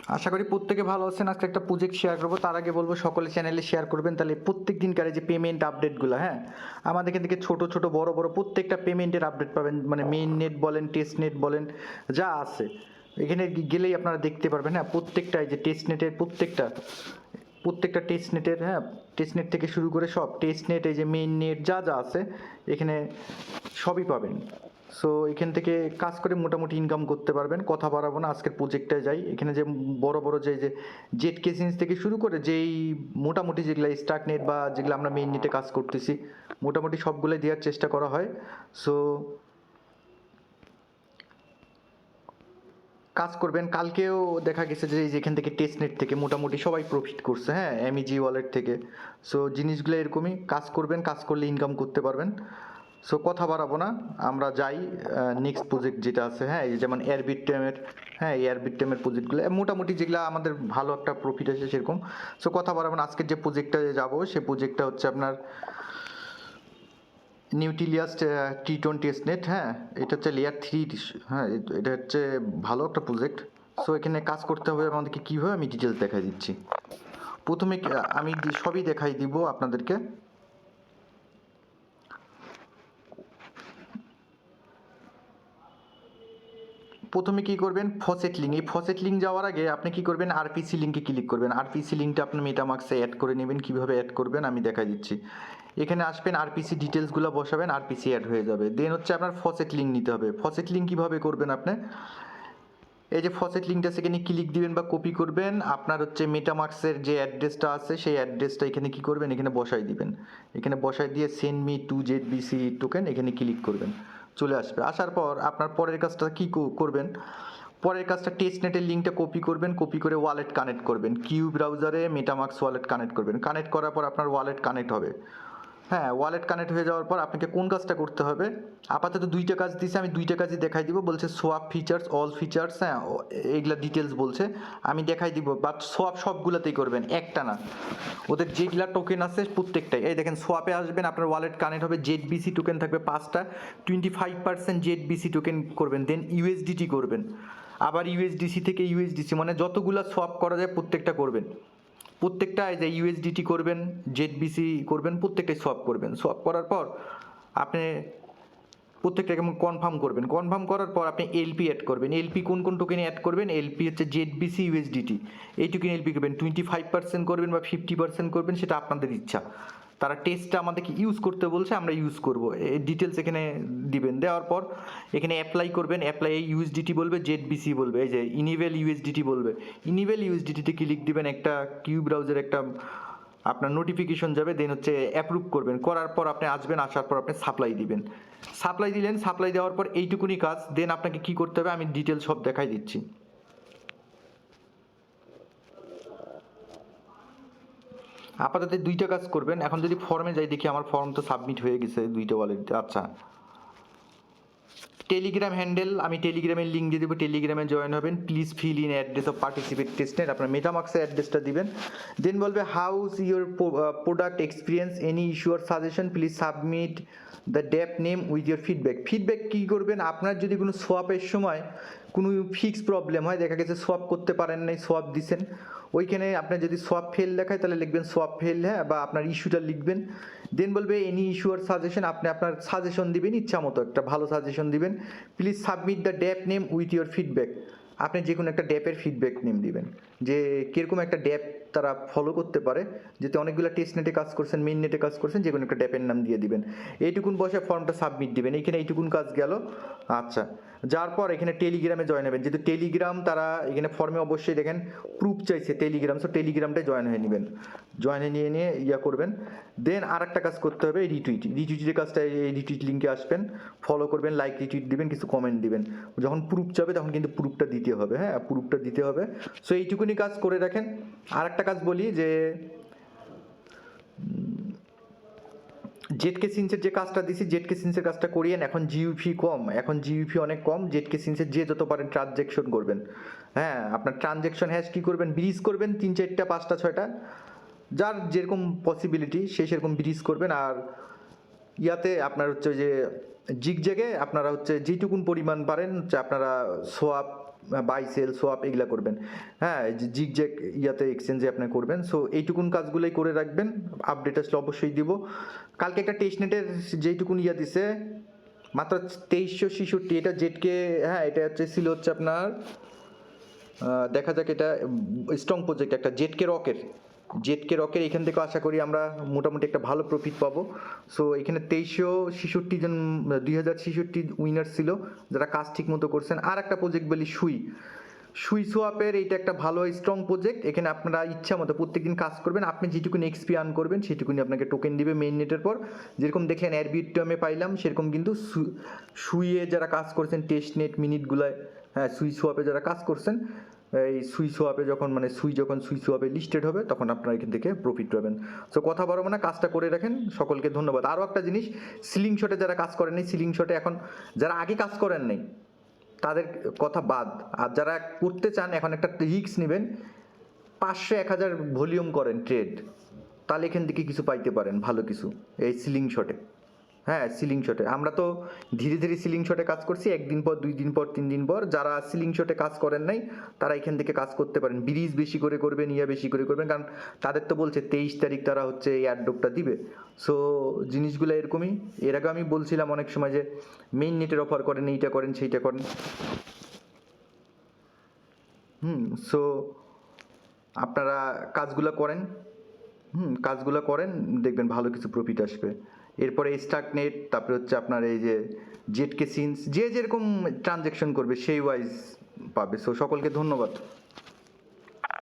আশা করি প্রত্যেকে ভালো আছেন। আজকে একটা প্রজেক্ট শেয়ার করবো, তার আগে বলবো সকলে চ্যানেলে শেয়ার করবেন, তাহলে প্রত্যেক দিনকার যে পেমেন্ট আপডেটগুলো, হ্যাঁ আমাদের এখান থেকে ছোট ছোট বড় বড় প্রত্যেকটা পেমেন্টের আপডেট পাবেন, মানে মেইন নেট বলেন, টেস্ট নেট বলেন, যা আছে এখানে গেলেই আপনারা দেখতে পারবেন। হ্যাঁ প্রত্যেকটা এই যে টেস্ট নেটের প্রত্যেকটা টেস্ট নেটের, হ্যাঁ টেস্ট নেট থেকে শুরু করে সব টেস্ট নেট, এই যে মেইন নেট যা যা আছে এখানে সবই পাবেন। সো এখান থেকে কাজ করে মোটামুটি ইনকাম করতে পারবেন। কথা বাড়াবো না, আজকের প্রজেক্টটায় যাই। এখানে যে বড় বড় যে জেট কেসিংস থেকে শুরু করে যেই মোটামুটি যেগুলো স্টার্ট নেট বা যেগুলো আমরা মেইন নেটে কাজ করতেছি মোটামুটি সবগুলোই দেওয়ার চেষ্টা করা হয়। সো কাজ করবেন। কালকেও দেখা গেছে যে যেখান থেকে টেস্ট নেট থেকে মোটামুটি সবাই প্রফিট করছে, হ্যাঁ এমইজি ওয়ালেট থেকে। সো জিনিসগুলো এরকমই, কাজ করবেন, কাজ করলে ইনকাম করতে পারবেন। সো কথা বাড়াবো না, আমরা যাই নেক্সট প্রজেক্ট যেটা আছে। হ্যাঁ এই যেমন এয়ারবিট টেমের, হ্যাঁ এয়ারবিট টেমের প্রজেক্টগুলো মোটামুটি যেগুলো আমাদের ভালো একটা প্রফিট আছে সেরকম। সো কথা বাড়াবো না, আজকের যে প্রজেক্টটা যাবো সেই প্রজেক্টটা হচ্ছে আপনার নিউটিলিয়াস T20 টেস্টনেট। হ্যাঁ এটা হচ্ছে লেয়ার 3, হ্যাঁ এটা হচ্ছে ভালো একটা প্রজেক্ট। সো এখানে কাজ করতে হবে আমাদেরকে কীভাবে, আমি ডিটেলস দেখাই দিচ্ছি। প্রথমে আমি সবই দেখাই দিব আপনাদেরকে। প্রথমে কি করবেন, ফসেট লিঙ্ক। এই ফসেট লিঙ্ক যাওয়ার আগে আপনি কি করবেন, আরপিসি লিঙ্কে ক্লিক করবেন। আরপিসি লিঙ্কটা আপনি মেটামার্কসে অ্যাড করে নেবেন। কীভাবে অ্যাড করবেন আমি দেখাই দিচ্ছি। এখানে আসবেন, আরপিসি ডিটেলসগুলো বসাবেন, আরপিসি অ্যাড হয়ে যাবে। দেন হচ্ছে আপনার ফসেট লিঙ্ক নিতে হবে। ফসেট লিঙ্ক কীভাবে করবেন, আপনি এই যে ফসেট লিঙ্কটা সেখানে ক্লিক দিবেন বা কপি করবেন। আপনার হচ্ছে মেটামার্কসের যে অ্যাড্রেসটা আছে সেই অ্যাড্রেসটা এখানে কি করবেন, এখানে বসাই দিবেন। এখানে বসাই দিয়ে send me two ZBC token এখানে ক্লিক করবেন, চলে আসবে। আসার পর আপনার পরের কাজটা কি করবেন, পরের কাজটা টেস্টনেটের লিঙ্কটা কপি করবেন, কপি করে ওয়ালেট কানেক্ট করবেন। কিউ ব্রাউজারে মেটামার্কস ওয়ালেট কানেক্ট করবেন। কানেক্ট করার পর আপনার ওয়ালেট কানেক্ট হবে। হ্যাঁ ওয়ালেট কানেক্ট হয়ে যাওয়ার পর আপনাকে কোন কাজটা করতে হবে, আপাতত দুইটা কাজ দিয়েছে, আমি দুইটা কাজই দেখাই দিব। বলছে সোয়াপ ফিচার্স, অল ফিচার্স, হ্যাঁ এইগুলা ডিটেলস বলছে, আমি দেখাই দিব। বাট সোয়াপ সবগুলোতেই করবেন, একটা না। ওদের যেগুলা টোকেন আছে প্রত্যেকটাই, এই দেখেন সোয়াপে আসবেন, আপনার ওয়ালেট কানেক্ট হবে, জেডবিসি টোকেন থাকবে 5টা, 25% জেডবিসি টোকেন করবেন। দেন ইউএসডিটি করবেন, আবার ইউএসডিসি থেকে ইউএসডিসি, মানে যতগুলা সোয়াপ করা যায় প্রত্যেকটা করবেন। প্রত্যেকটা যে ইউএসডিটি করবেন, জেডবিসি করবেন, প্রত্যেকটাই সোয়াপ করবেন। সোয়াপ করার পর আপনি প্রত্যেকটাকে কনফার্ম করবেন। কনফার্ম করার পর আপনি এলপি অ্যাড করবেন। এলপি কোন কোন টোকেনে অ্যাড করবেন, এলপি হচ্ছে জেডবিসি ইউএসডিটি, এই টোকেন এলপি করবেন। 25% করবেন বা 50% করবেন, সেটা আপনাদের ইচ্ছা। তারা টেস্টটা আমাদেরকে ইউজ করতে বলছে, আমরা ইউজ করব, এই ডিটেলস এখানে দিবেন। দেওয়ার পর এখানে অ্যাপ্লাই করবেন। অ্যাপ্লাই ইউএসডিটি বলবে, জেডবিসি বলবে, এই যে ইনিভেল ইউএসডিটি বলবে। ইনিভেল ইউএসডিটিতে ক্লিক দিবেন, একটা কিউ ব্রাউজার একটা আপনার নোটিফিকেশন যাবে। দেন হচ্ছে অ্যাপ্রুভ করবেন। করার পর আপনি আসবেন, আসার পর আপনি সাপ্লাই দিবেন। সাপ্লাই দিলেন, সাপ্লাই দেওয়ার পর এইটুকুনি কাজ। দেন আপনাকে কি করতে হবে আমি ডিটেলস সব দেখাই দিচ্ছি। আপাতত দুইটা কাজ করবেন। এখন যদি ফর্মে যাই, দেখি আমার ফর্ম তো সাবমিট হয়ে গেছে দুইটা ওয়ালেট। আচ্ছা টেলিগ্রাম হ্যান্ডেল, আমি টেলিগ্রামের লিঙ্ক দিয়ে দেবো, টেলিগ্রামে জয়েন হবেন। Please fill in address of participate testnet, আপনার মেটামার্কসের অ্যাড্রেসটা দিবেন। দেন বলবে how's your product experience, any issue আর suggestion, please submit the dapp name with your feedback. Feedback কী করবেন, আপনার যদি কোনো সোয়াপের সময় কোনো ফিক্স প্রবলেম হয়, দেখা গেছে সোয়াপ করতে পারেন নাই, সোয়াপ দিছেন, ওইখানে আপনার যদি সোয়াপ ফেল দেখায় তাহলে লিখবেন সোয়াপ ফেল, হ্যাঁ, বা আপনার ইস্যুটা লিখবেন। দেন বলবে এনি ইস্যু আর সাজেশন, আপনি আপনার সাজেশন দিবেন, ইচ্ছা মতো একটা ভালো সাজেশন দিবেন। Please submit the DAP name with your feedback, আপনি যে কোনো একটা ড্যাপের ফিডব্যাক নেম দিবেন, যে কীরকম একটা ড্যাপ তারা ফলো করতে পারে, যেহেতু অনেকগুলো টেস্ট নেটে কাজ করছেন, মেইন নেটে কাজ করছেন, যে কোনো একটা ড্যাপের নাম দিয়ে দিবেন। এইটুকুন বসে ফর্মটা সাবমিট দিবেন, এইখানে এইটুকুন কাজ গেল। আচ্ছা যার পর এখানে টেলিগ্রামে জয়েন হবেন, যেহেতু টেলিগ্রাম তারা এখানে ফর্মে অবশ্যই দেখেন প্রুফ চাইছে টেলিগ্রাম, সো টেলিগ্রামটায় জয়েন হয়ে নেবেন। জয়েন হয়ে নিয়ে ইয়া করবেন। দেন আর একটা কাজ করতে হবে, রিটুইটের কাজটা, এই রিটুইট লিঙ্কে আসবেন, ফলো করবেন, লাইক রিটুইট দিবেন, কিছু কমেন্ট দিবেন। যখন প্রুফ যাবে তখন কিন্তু প্রুফটা দিতে হবে, হ্যাঁ প্রুফটা দিতে হবে। সো এইটুকুনি কাজ করে রাখেন। আর একটা কাজ বলি, যে জেটকে সিন্সের যে কাজটা দিছি, জেটকে সিন্সের কাজটা করিয়েন। এখন জিইউপি কম, এখন জিইউপি অনেক কম। জেটকে সিন্সের যে যত পারেন ট্রানজ্যাকশন করবেন, হ্যাঁ আপনার ট্রানজ্যাকশন হ্যাশ কী করবেন, ব্রিজ করবেন 3-4টা 5টা 6টা, যার যেরকম পসিবিলিটি সে সেরকম ব্রিজ করবেন। আর ইয়াতে আপনার হচ্ছে যে জিগজ্যাগে আপনারা হচ্ছে যেটুকুন পরিমাণ পারেন হচ্ছে আপনারা সোয়াপ বাই সেল সোয়াপ এগুলা করবেন, হ্যাঁ জিগজ্যাগ ইয়াতে এক্সচেঞ্জে আপনি করবেন। সো এইটুকুন কাজগুলোই করে রাখবেন, আপডেট আসলে অবশ্যই দিব। কালকে একটা টেস্টনেটের যেইটুকুন ইয়া দিছে মাত্র 2366, এটা জেটকে, হ্যাঁ এটা ছিল হচ্ছে আপনার দেখা যাক, এটা স্ট্রং প্রজেক্ট একটা জেটকে রকের এখান থেকে আশা করি আমরা মোটামুটি একটা ভালো প্রফিট পাবো। সো এখানে 2366 জন 2066 উইনার ছিল যারা কাজ ঠিক মতো করছেন। আর একটা প্রজেক্ট বলি সুই সোয়াপের, এইটা একটা ভালো স্ট্রং প্রজেক্ট। এখানে আপনারা ইচ্ছা মতো প্রত্যেকদিন কাজ করবেন, আপনি যেটুকুনি এক্সপি আর্ন করবেন সেটুকুনি আপনাকে টোকেন দিবে মেইন নেটের পর। যেরকম দেখলেন এয়ারবিটে পাইলাম, সেরকম কিন্তু সুইয়ে যারা কাজ করছেন টেস্টনেট মিনিটগুলায়, হ্যাঁ সুই সোয়াপে যারা কাজ করছেন, এই সুই সোয়াপে যখন সুই সোয়াপে লিস্টেড হবে তখন আপনারা এখান থেকে প্রফিট পাবেন। সো কথা বাড়াবো না, কাজটা করে রাখেন। সকলকে ধন্যবাদ। আরও একটা জিনিস, সিলিং শটে যারা কাজ করেন নাই, সিলিং শটে এখন যারা আগে কাজ করেন নাই তাদের কথা বাদ, আর যারা করতে চান এখন একটা রিস্ক নেবেন, 500-1000 ভলিউম করেন ট্রেড, তাহলে এখান থেকে কিছু পাইতে পারেন ভালো কিছু এই সিলিং শটে। হ্যাঁ সিলিং শটে আমরা তো ধীরে ধীরে সিলিং শটে কাজ করছি, 1 দিন পর 2 দিন পর 3 দিন পর। যারা সিলিং শটে কাজ করেন নাই তারা এখান থেকে কাজ করতে পারেন, ব্রিজ বেশি করে করবেন, বেশি করে করবেন, কারণ তাদের তো বলছে 23 তারিখ তারা হচ্ছে এই অ্যাডডপটা দিবে। সো জিনিসগুলো এরকমই। এর আগে আমি বলছিলাম অনেক সময় যে মেইন নেটের অফার করেন, এইটা করেন সেইটা করেন। সো আপনারা কাজগুলো করেন, কাজগুলো করেন, দেখবেন ভালো কিছু প্রফিট আসবে। এরপরে স্টার্টনেট, তারপরে হচ্ছে আপনার এই যে জেটকে সিন্স, যে যেরকম ট্রানজ্যাকশন করবে সেই ওয়াইজ পাবে। সো সকলকে ধন্যবাদ।